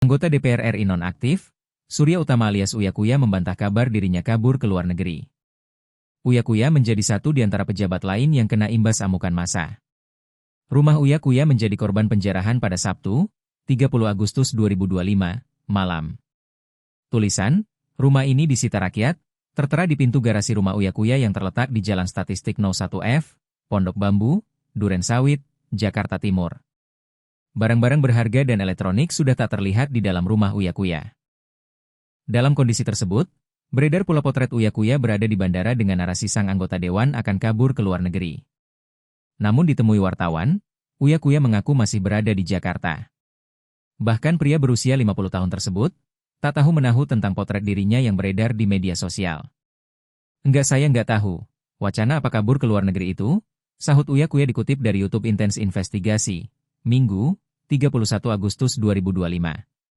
Anggota DPR RI nonaktif, Surya Utama alias Uya Kuya membantah kabar dirinya kabur ke luar negeri. Uya Kuya menjadi satu di antara pejabat lain yang kena imbas amukan massa. Rumah Uya Kuya menjadi korban penjarahan pada Sabtu, 30 Agustus 2025, malam. Tulisan, rumah ini disita rakyat, tertera di pintu garasi rumah Uya Kuya yang terletak di Jalan Statistik 01F, Pondok Bambu, Duren Sawit, Jakarta Timur. Barang-barang berharga dan elektronik sudah tak terlihat di dalam rumah Uya Kuya. Dalam kondisi tersebut, beredar pula potret Uya Kuya berada di bandara dengan narasi sang anggota dewan akan kabur ke luar negeri. Namun ditemui wartawan, Uya Kuya mengaku masih berada di Jakarta. Bahkan pria berusia 50 tahun tersebut, tak tahu menahu tentang potret dirinya yang beredar di media sosial. Saya nggak tahu, wacana apa kabur ke luar negeri itu, sahut Uya Kuya dikutip dari YouTube Intens Investigasi, Minggu, 31 Agustus 2025.